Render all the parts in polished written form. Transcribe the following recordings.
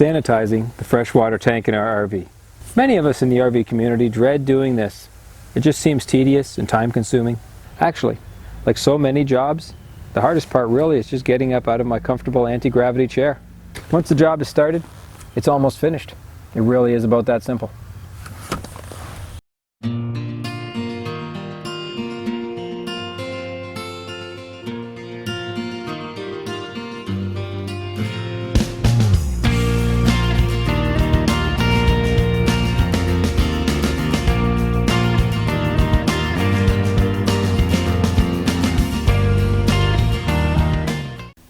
Sanitizing the freshwater tank in our RV. Many of us in the RV community dread doing this. It just seems tedious and time-consuming. Actually, like so many jobs, the hardest part really is just getting up out of my comfortable anti-gravity chair. Once the job is started, it's almost finished. It really is about that simple.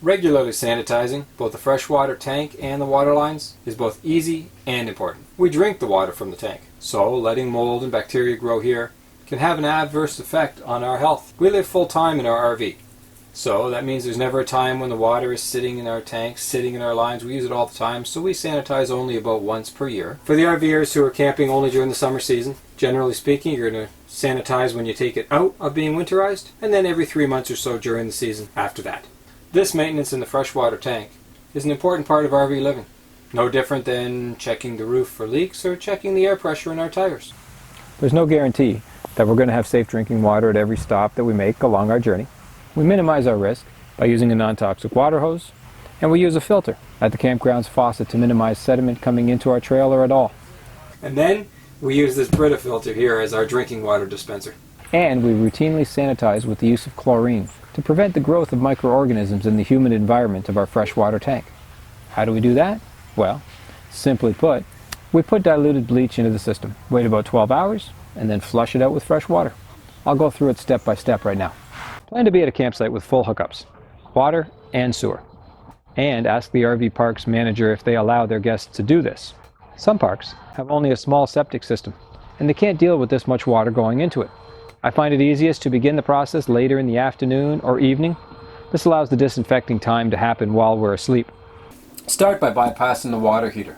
Regularly sanitizing both the freshwater tank and the water lines is both easy and important. We drink the water from the tank, so letting mold and bacteria grow here can have an adverse effect on our health. We live full time in our RV, so that means there's never a time when the water is sitting in our tanks, sitting in our lines. We use it all the time, so we sanitize only about once per year. For the RVers who are camping only during the summer season, generally speaking, you're going to sanitize when you take it out of being winterized, and then every 3 months or so during the season after that. This maintenance in the freshwater tank is an important part of RV living. No different than checking the roof for leaks or checking the air pressure in our tires. There's no guarantee that we're going to have safe drinking water at every stop that we make along our journey. We minimize our risk by using a non-toxic water hose, and we use a filter at the campground's faucet to minimize sediment coming into our trailer at all. And then we use this Brita filter here as our drinking water dispenser. And we routinely sanitize with the use of chlorine to prevent the growth of microorganisms in the humid environment of our freshwater tank. How do we do that? Well, simply put, we put diluted bleach into the system, wait about 12 hours, and then flush it out with fresh water. I'll go through it step by step right now. Plan to be at a campsite with full hookups, water and sewer. And ask the RV park's manager if they allow their guests to do this. Some parks have only a small septic system, and they can't deal with this much water going into it. I find it easiest to begin the process later in the afternoon or evening. This allows the disinfecting time to happen while we're asleep. Start by bypassing the water heater.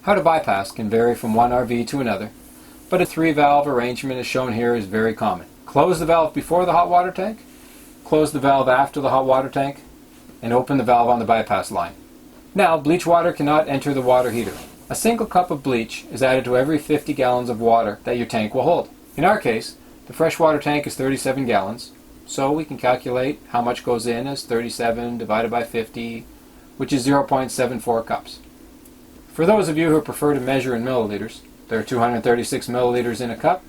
How to bypass can vary from one RV to another, but a 3-valve arrangement as shown here is very common. Close the valve before the hot water tank, close the valve after the hot water tank, and open the valve on the bypass line. Now, bleach water cannot enter the water heater. A single cup of bleach is added to every 50 gallons of water that your tank will hold. In our case, the freshwater tank is 37 gallons, so we can calculate how much goes in as 37 divided by 50, which is 0.74 cups. For those of you who prefer to measure in milliliters, there are 236 milliliters in a cup,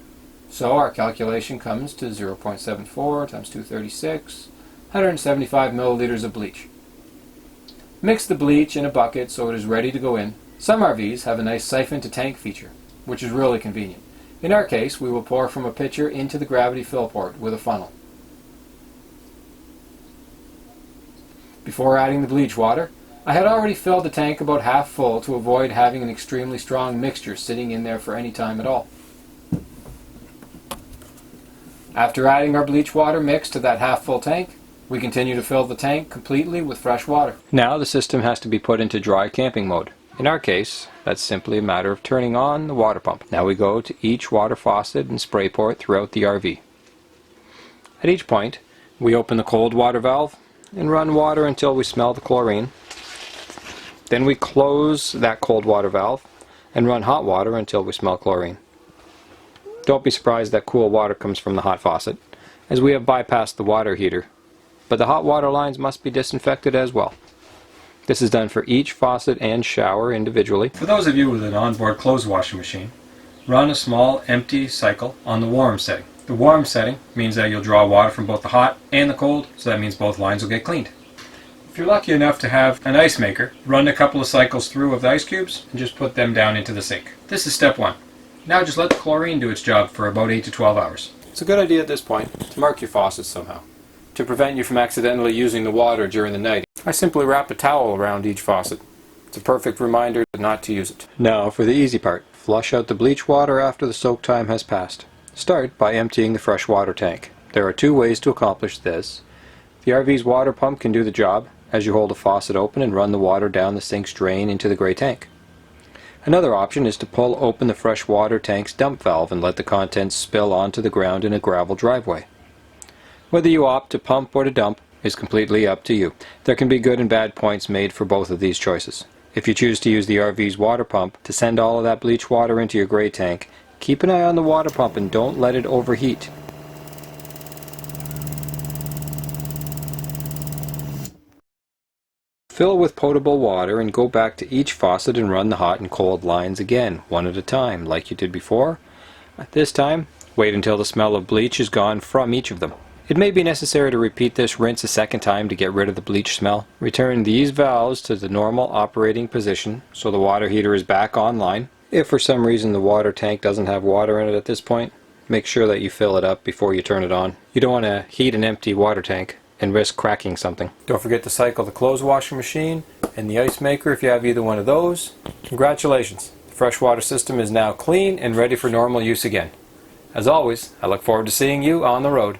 so our calculation comes to 0.74 times 236, 175 milliliters of bleach. Mix the bleach in a bucket so it is ready to go in. Some RVs have a nice siphon to tank feature, which is really convenient. In our case, we will pour from a pitcher into the gravity fill port with a funnel. Before adding the bleach water, I had already filled the tank about half full to avoid having an extremely strong mixture sitting in there for any time at all. After adding our bleach water mix to that half full tank, we continue to fill the tank completely with fresh water. Now the system has to be put into dry camping mode. In our case, that's simply a matter of turning on the water pump. Now we go to each water faucet and spray port throughout the RV. At each point, we open the cold water valve and run water until we smell the chlorine. Then we close that cold water valve and run hot water until we smell chlorine. Don't be surprised that cool water comes from the hot faucet, as we have bypassed the water heater, but the hot water lines must be disinfected as well. This is done for each faucet and shower individually. For those of you with an onboard clothes washing machine, run a small empty cycle on the warm setting. The warm setting means that you'll draw water from both the hot and the cold, so that means both lines will get cleaned. If you're lucky enough to have an ice maker, run a couple of cycles through of the ice cubes and just put them down into the sink. This is step 1. Now just let the chlorine do its job for about 8 to 12 hours. It's a good idea at this point to mark your faucets somehow, to prevent you from accidentally using the water during the night. I simply wrap a towel around each faucet. It's a perfect reminder not to use it. Now for the easy part. Flush out the bleach water after the soak time has passed. Start by emptying the fresh water tank. There are 2 ways to accomplish this. The RV's water pump can do the job, as you hold the faucet open and run the water down the sink's drain into the gray tank. Another option is to pull open the fresh water tank's dump valve and let the contents spill onto the ground in a gravel driveway. Whether you opt to pump or to dump is completely up to you. There can be good and bad points made for both of these choices. If you choose to use the RV's water pump to send all of that bleach water into your gray tank, keep an eye on the water pump and don't let it overheat. Fill with potable water and go back to each faucet and run the hot and cold lines again, one at a time, like you did before. At this time, wait until the smell of bleach is gone from each of them. It may be necessary to repeat this rinse a second time to get rid of the bleach smell. Return these valves to the normal operating position so the water heater is back online. If for some reason the water tank doesn't have water in it at this point, make sure that you fill it up before you turn it on. You don't want to heat an empty water tank and risk cracking something. Don't forget to cycle the clothes washing machine and the ice maker if you have either one of those. Congratulations! The freshwater system is now clean and ready for normal use again. As always, I look forward to seeing you on the road.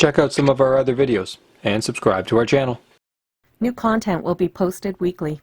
Check out some of our other videos and subscribe to our channel. New content will be posted weekly.